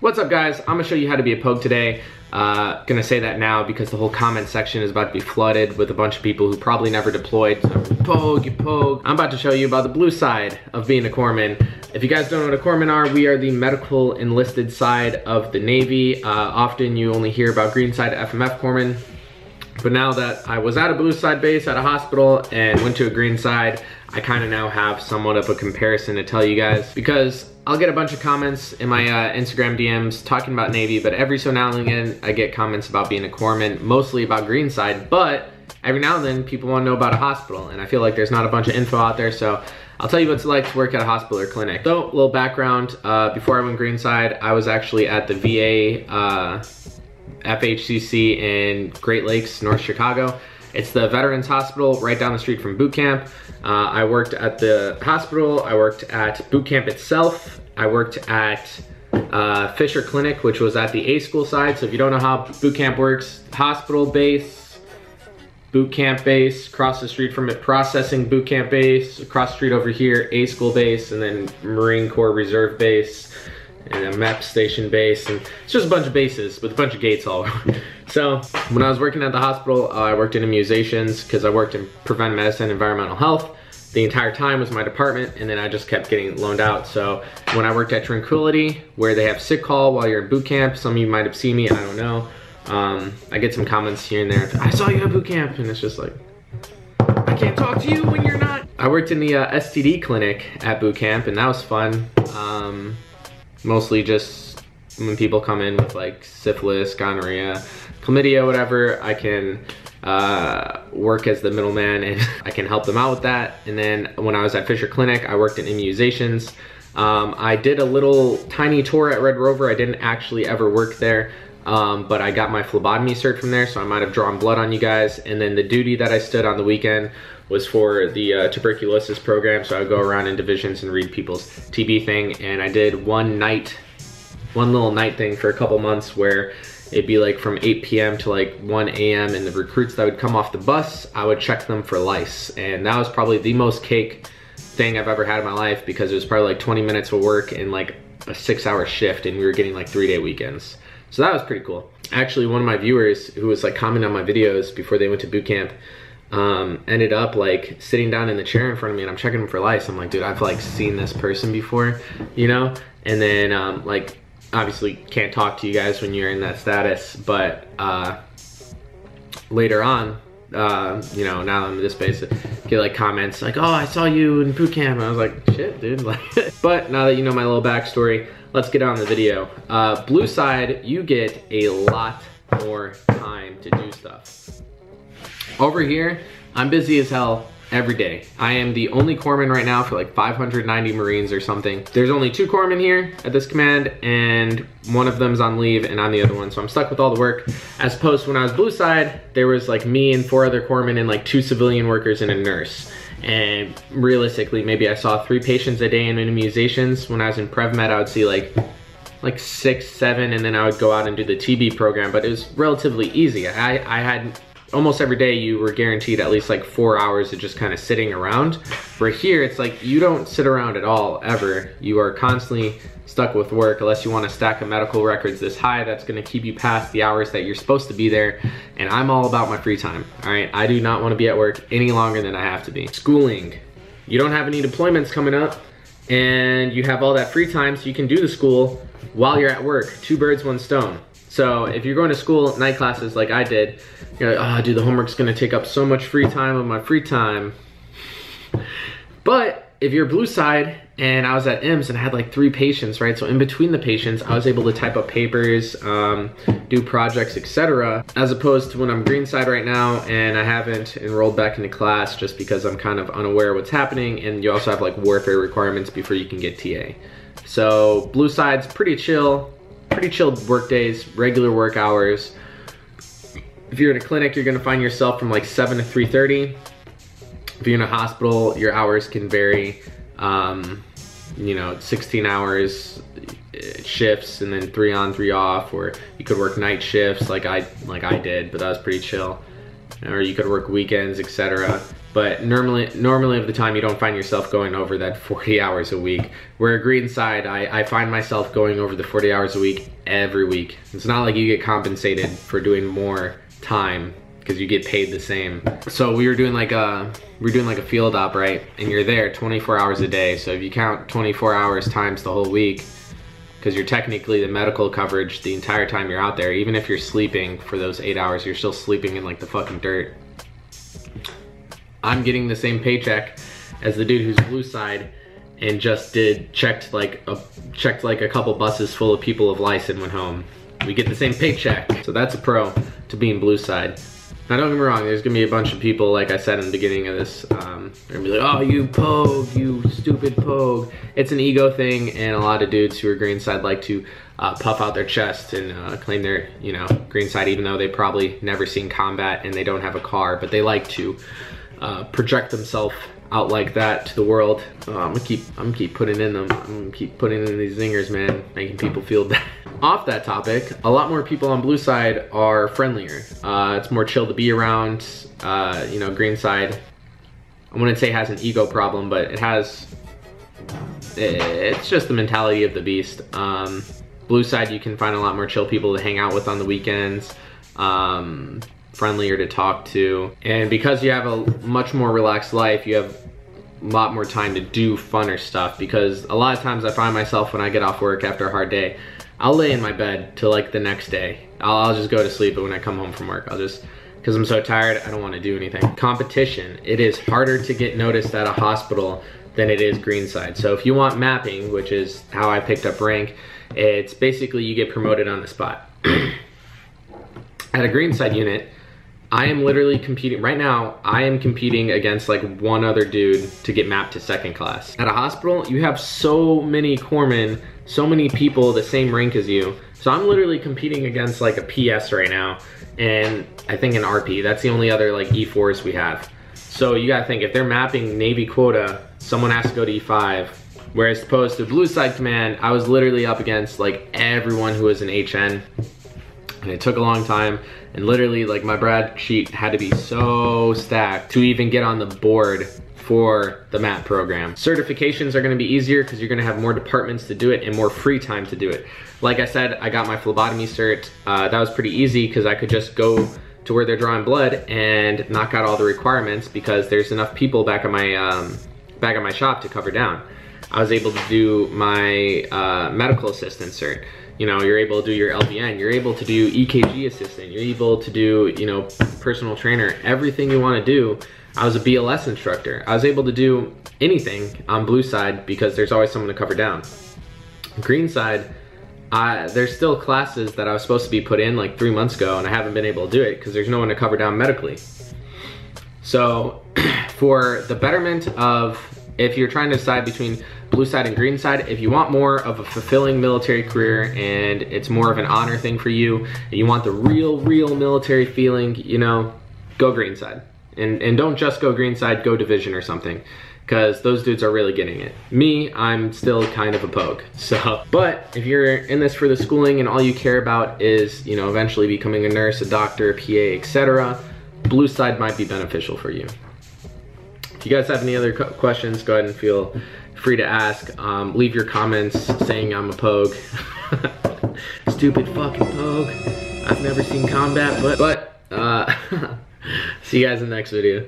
What's up guys? I'm gonna show you how to be a pogue today. Gonna say that now because the whole comment section is about to be flooded with a bunch of people who probably never deployed. So you pogue. I'm about to show you about the blue side of being a corpsman. If you guys don't know what a corpsman are, we are the medical enlisted side of the Navy. Often you only hear about green side FMF corpsman. But now that I was at a blue side base at a hospital and went to a green side, I kind of now have somewhat of a comparison to tell you guys, because I'll get a bunch of comments in my Instagram DMs talking about Navy, but every so now and again I get comments about being a corpsman, mostly about green side, but every now and then people want to know about a hospital, and I feel like there's not a bunch of info out there, so I'll tell you what it's like to work at a hospital or clinic. So, a little background, before I went green side, I was actually at the VA FHCC in Great Lakes, North Chicago. It's the Veterans Hospital right down the street from boot camp. I worked at the hospital, I worked at boot camp itself, I worked at Fisher Clinic, which was at the A school side. So if you don't know how boot camp works, hospital base, boot camp base, across the street from it, processing boot camp base, across the street over here, A school base, and then Marine Corps Reserve base, and a MEP station base, and it's just a bunch of bases with a bunch of gates all over. So when I was working at the hospital, I worked in immunizations because I worked in preventive medicine, environmental health. The entire time was my department, and then I just kept getting loaned out. So when I worked at Tranquility, where they have sick call while you're in boot camp, some of you might have seen me, I don't know. I get some comments here and there, I saw you at boot camp, and it's just like, I can't talk to you when you're not. I worked in the STD clinic at boot camp, and that was fun. Mostly just when people come in with like syphilis, gonorrhea, chlamydia, whatever, I can work as the middleman and I can help them out with that. And then when I was at Fisher Clinic, I worked in immunizations. I did a little tiny tour at Red Rover. I didn't actually ever work there, but I got my phlebotomy cert from there, so I might have drawn blood on you guys. And then the duty that I stood on the weekend was for the tuberculosis program, so I would go around in divisions and read people's TB thing. And I did one little night thing for a couple months where it'd be like from 8 p.m. to like 1 a.m. and the recruits that would come off the bus, I would check them for lice. And that was probably the most cake thing I've ever had in my life, because it was probably like 20 minutes of work and like a 6-hour shift, and we were getting like 3-day weekends. So that was pretty cool. Actually, one of my viewers who was like commenting on my videos before they went to boot camp, ended up like sitting down in the chair in front of me, and I'm checking them for lice. I'm like, dude, I've like seen this person before, you know? And then like, obviously can't talk to you guys when you're in that status, but later on, you know, now I'm in this space, get like comments like, oh, I saw you in boot camp, and I was like, shit, dude. Like, but now that you know my little backstory, let's get on the video. Blue side, you get a lot more time to do stuff. Over here, I'm busy as hell every day. I am the only corpsman right now for like 590 Marines or something. There's only 2 corpsmen here at this command, and one of them's on leave and I'm the other one, so I'm stuck with all the work. As opposed to when I was blue side, there was like me and 4 other corpsmen and like 2 civilian workers and a nurse. And realistically, maybe I saw 3 patients a day in immunizations. When I was in Prev Med, I would see like 6, 7, and then I would go out and do the TB program, but it was relatively easy. I had almost every day you were guaranteed at least like 4 hours of just kind of sitting around. Where here, it's like you don't sit around at all, ever. You are constantly stuck with work, unless you want to stack of medical records this high that's going to keep you past the hours that you're supposed to be there. And I'm all about my free time, all right? I do not want to be at work any longer than I have to be. Schooling. You don't have any deployments coming up, and you have all that free time, so you can do the school while you're at work. 2 birds, 1 stone. So if you're going to school, night classes like I did, you're like, oh dude, the homework's gonna take up so much free time of my free time. But if you're blue side, and I was at IMS and I had like 3 patients, right? So in between the patients, I was able to type up papers, do projects, etc. As opposed to when I'm green side right now and I haven't enrolled back into class just because I'm kind of unaware of what's happening, and you also have like warfare requirements before you can get TA. So blue side's pretty chill work days, regular work hours. If you're in a clinic, you're gonna find yourself from like 7 to 3:30. If you're in a hospital, your hours can vary. You know, 16 hours shifts and then 3 on, 3 off, or you could work night shifts like I did, but that was pretty chill. Or you could work weekends, etc. But normally of the time you don't find yourself going over that 40 hours a week. Where green side, I find myself going over the 40 hours a week every week. It's not like you get compensated for doing more time because you get paid the same. So we were doing like a field op, right? And you're there 24 hours a day. So if you count 24 hours times the whole week, because you're technically the medical coverage the entire time you're out there, even if you're sleeping for those 8 hours, you're still sleeping in like the fucking dirt. I'm getting the same paycheck as the dude who's blue side and just checked like a couple buses full of people of lice and went home. We get the same paycheck. So that's a pro to being blue side. Now don't get me wrong, there's gonna be a bunch of people, like I said in the beginning of this, they're gonna be like, oh, you pogue, you stupid pogue. It's an ego thing, and a lot of dudes who are green side like to puff out their chest and claim they're, you know, green side, even though they probably never seen combat and they don't have a car, but they like to project themselves out like that to the world. I'm gonna keep putting in them. I'm gonna keep putting in these zingers, man, making people feel bad. Off that topic, a lot more people on blue side are friendlier. It's more chill to be around. You know, green side, I wouldn't say has an ego problem, but it's just the mentality of the beast. Blue side, you can find a lot more chill people to hang out with on the weekends. Friendlier to talk to, and because you have a much more relaxed life, you have a lot more time to do funner stuff. Because a lot of times I find myself when I get off work after a hard day, I'll lay in my bed till like the next day. I'll just go to sleep, but when I come home from work, because I'm so tired, I don't want to do anything. Competition, it is harder to get noticed at a hospital than it is green side. So if you want mapping, which is how I picked up rank, it's basically you get promoted on the spot. At a green side unit, I am literally competing, right now, I am competing against like one other dude to get mapped to second class. At a hospital, you have so many corpsmen, so many people the same rank as you. So I'm literally competing against like a PS right now, and I think an RP. That's the only other like E4s we have. So you gotta think, if they're mapping Navy quota, someone has to go to E5. Whereas opposed to blue side command, I was literally up against like everyone who was an HN. And it took a long time, and literally like my Brad sheet had to be so stacked to even get on the board for the MAP program. Certifications are gonna be easier because you're gonna have more departments to do it and more free time to do it. Like I said, I got my phlebotomy cert. That was pretty easy because I could just go to where they're drawing blood and knock out all the requirements because there's enough people back at my shop to cover down. I was able to do my medical assistant cert. You know, you're able to do your LVN, you're able to do EKG assistant, you're able to do, you know, personal trainer, everything you want to do. I was a BLS instructor. I was able to do anything on blue side because there's always someone to cover down. Green side, there's still classes that I was supposed to be put in like 3 months ago, and I haven't been able to do it because there's no one to cover down medically. So for the betterment of, if you're trying to decide between blue side and green side, if you want more of a fulfilling military career and it's more of an honor thing for you, and you want the real military feeling, you know, go green side. And don't just go green side, go division or something, because those dudes are really getting it. Me, I'm still kind of a pogue. So, but if you're in this for the schooling and all you care about is, you know, eventually becoming a nurse, a doctor, a PA, etc., blue side might be beneficial for you. If you guys have any other questions, go ahead and feel free to ask. Leave your comments saying I'm a pogue. Stupid fucking pogue. I've never seen combat, but see you guys in the next video.